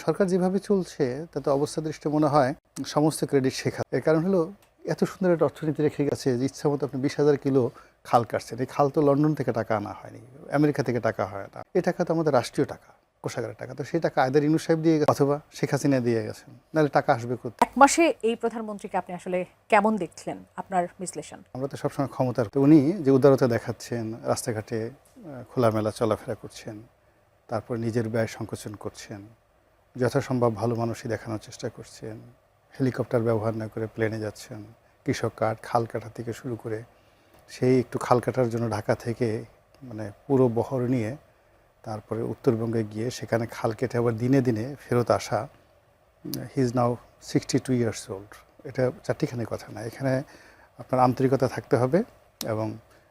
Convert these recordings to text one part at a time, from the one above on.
সরকার যেভাবে চলছে তাতে অবস্থা দৃষ্টে মনে হয় সমস্ত ক্রেডিট শেখা। এর কারণ হলো এত সুন্দর একটা অর্থনীতি রেখে গেছে যে ইচ্ছা মতো আপনি 20,000 কিলো খাল কাটছেন। এই খাল তো লন্ডন থেকে টাকা আনা হয়নি, আমেরিকা থেকে টাকা হয় না। এই টাকা তো আমাদের রাষ্ট্রীয় টাকা, কোষাগারের টাকা। তো সেই টাকা আয়দার ইউনূস সাহেব দিয়ে গেছে অথবা শেখ হাসিনা দিয়ে গেছেন, নাহলে টাকা আসবে কোথায়? এক মাসে এই প্রধানমন্ত্রীকে আপনি আসলে কেমন দেখলেন, আপনার বিশ্লেষণ? আমরা তো সবসময় ক্ষমতার, তো উনি যে উদারতা দেখাচ্ছেন, রাস্তাঘাটে খোলামেলা চলাফেরা করছেন, তারপর নিজের ব্যয় সংকোচন করছেন, যথাসম্ভব ভালো মানুষই দেখানোর চেষ্টা করছেন, হেলিকপ্টার ব্যবহার না করে প্লেনে যাচ্ছেন, কৃষক কাঠ খাল কাটা থেকে শুরু করে সেই একটু খাল কাটার জন্য ঢাকা থেকে মানে পুরো বহর নিয়ে তারপরে উত্তরবঙ্গে গিয়ে সেখানে খাল কেটে আবার দিনে দিনে ফেরত আসা। He is now 62 years old. এটা চারটিখানি কথা না, এখানে আপনার আন্তরিকতা থাকতে হবে এবং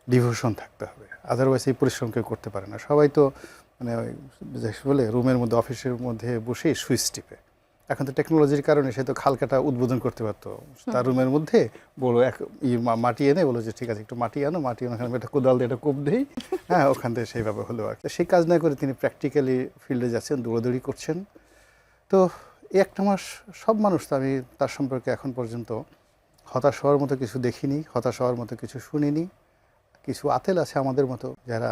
ডিভোশন থাকতে হবে, আদারওয়াইজ এই পরিশ্রম কেউ করতে পারে না। সবাই তো মানে ওই বলে রুমের মধ্যে অফিসের মধ্যে বসেই সুইচ টিপে। এখন তো টেকনোলজির কারণে সে তো খাল কাটা উদ্বোধন করতে পারতো তার রুমের মধ্যে, বলো এক মাটি এনে বলো যে ঠিক আছে একটু মাটি আনো, মাটি আনো, ওখানে একটা কোদাল দিয়ে একটা কোপ দেই, হ্যাঁ ওখান থেকে সেইভাবে হলো আর কি। সেই কাজ না করে তিনি প্র্যাকটিক্যালি ফিল্ডে যাচ্ছেন, দৌড়াদৌড়ি করছেন। তো এই একটা মাস সব মানুষ, তো আমি তার সম্পর্কে এখন পর্যন্ত হতাশ হওয়ার মতো কিছু দেখিনি, হতাশ হওয়ার মতো কিছু শুনিনি। কিছু আতেল আছে আমাদের মতো যারা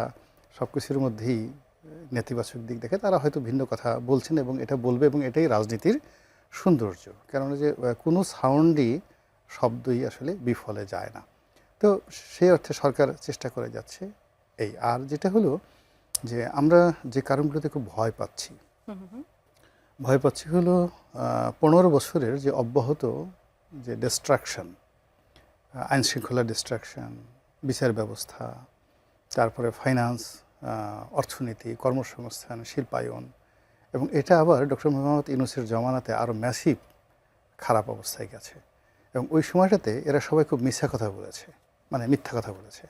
সব কিছুর মধ্যেই নেতিবাচক দিক দেখে, তারা হয়তো ভিন্ন কথা বলছেন এবং এটা বলবে, এবং এটাই রাজনীতির সৌন্দর্য। কেননা যে কোনো সাউন্ডই, শব্দই আসলে বিফলে যায় না। তো সেই অর্থে সরকার চেষ্টা করে যাচ্ছে এই। আর যেটা হলো যে আমরা যে কারণগুলোতে খুব ভয় পাচ্ছি, ভয় পাচ্ছি হলো 15 বছরের যে অব্যাহত যে ডিস্ট্রাকশন, আইনশৃঙ্খলা ডিস্ট্রাকশন, বিচার ব্যবস্থা, তারপরে ফাইন্যান্স, অর্থনীতি, কর্মসংস্থান, শিল্পায়ন, এবং এটা আবার ডক্টর মোহাম্মদ ইউনূসের জমানাতে আরও ম্যাসিভ খারাপ অবস্থায় গেছে। এবং ওই সময়টাতে এরা সবাই খুব মিথ্যা কথা বলেছে, মানে মিথ্যা কথা বলেছে।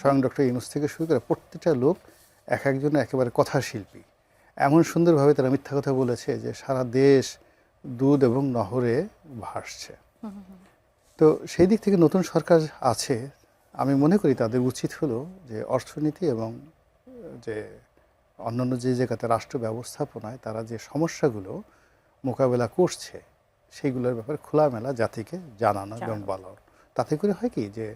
স্বয়ং ডক্টর ইউনূস থেকে শুরু করে প্রত্যেকটা লোক এক একজন একেবারে কথা শিল্পী, এমন সুন্দরভাবে তারা মিথ্যা কথা বলেছে যে সারা দেশ দুধ এবং নহরে ভাসছে। তো সেই দিক থেকে নতুন সরকার আছে, আমি মনে করি তাদের উচিত হলো যে অর্থনীতি এবং যে অন্যান্য যে জায়গাতে রাষ্ট্র ব্যবস্থাপনায় তারা যে সমস্যাগুলো মোকাবেলা করছে সেইগুলোর ব্যাপারে খোলামেলা জাতিকে জানানো এবং বলানো। তাতে করে হয় কি যে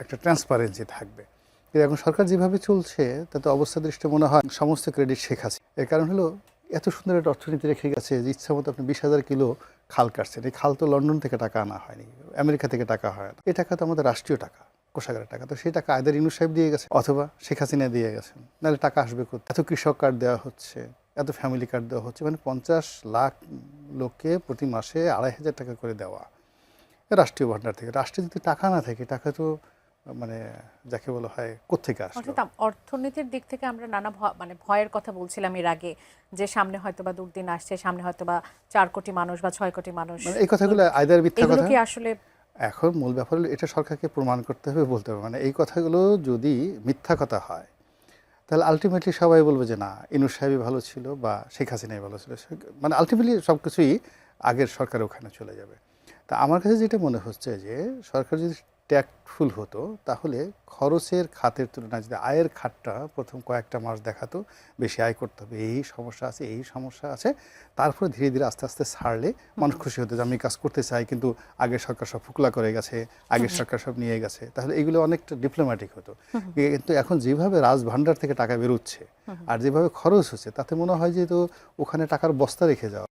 একটা ট্রান্সপারেন্সি থাকবে। কিন্তু এখন সরকার যেভাবে চলছে তাতে অবস্থা দৃষ্টে মনে হয় সমস্ত ক্রেডিট শেখ হাসিনা। এর কারণ হলো এত সুন্দর একটা অর্থনীতি রেখে গেছে যে ইচ্ছা মতো আপনি 20,000 কিলো খাল কাটছেন। এই খাল তো লন্ডন থেকে টাকা আনা হয়নি, আমেরিকা থেকে টাকা হয় না। এই টাকা তো আমাদের রাষ্ট্রীয় টাকা, কোষাগারের টাকা। তো সেই টাকা আয়দার ইউনূস সাহেব দিয়ে গেছে অথবা শেখ হাসিনা দিয়ে গেছেন, নাহলে টাকা আসবে কোথায়? এত কৃষক কার্ড দেওয়া হচ্ছে, এত ফ্যামিলি কার্ড দেওয়া হচ্ছে, মানে 50 লাখ লোককে প্রতি মাসে 2,500 টাকা করে দেওয়া রাষ্ট্রীয় ভাণ্ডার থেকে। রাষ্ট্রে যদি টাকা না থাকে, টাকা তো মানে যাকে বলা হয় কোত্থেকে আসবে? অর্থাৎ অর্থনীতির দিক থেকে আমরা নানা মানে ভয়ের কথা বলছিলাম এর আগে, যে সামনে হয়তোবা দুর্দিন আসছে, সামনে হয়তোবা 4 কোটি মানুষ বা 6 কোটি মানুষ, মানে এই কথাগুলো আয়দার মিথ্যা কথা। কি আসলে এখন মূল ব্যাপার হলো এটা সরকারকে প্রমাণ করতে হবে, বলতে হবে। মানে এই কথাগুলো যদি মিথ্যা কথা হয় তাহলে আলটিমেটলি সবাই বলবে যে না, ইউনূস সাহেবই ভালো ছিল বা শেখ হাসিনাই ভালো ছিল। মানে আলটিমেটলি সব কিছুই আগের সরকারের ওখানে চলে যাবে। তা আমার কাছে যেটা মনে হচ্ছে যে সরকার যদি ট্যাক্টফুল হতো তাহলে খরচের খাতের তুলনায় যদি আয়ের খাতটা প্রথম কয়েকটা মাস দেখাতো বেশি আয় করতে হবে, এই সমস্যা আছে, এই সমস্যা আছে, তারপরে ধীরে ধীরে আস্তে আস্তে ছাড়লে মানুষ খুশি হতো যে আমি কাজ করতে চাই, কিন্তু আগের সরকার সব ফুকলা করে গেছে, আগের সরকার সব নিয়ে গেছে, তাহলে এগুলো অনেকটা ডিপ্লোম্যাটিক হতো। কিন্তু এখন যেভাবে রাজভাণ্ডার থেকে টাকা বেরোচ্ছে আর যেভাবে খরচ হচ্ছে, তাতে মনে হয় যে তো ওখানে টাকার বস্তা রেখে যাওয়া।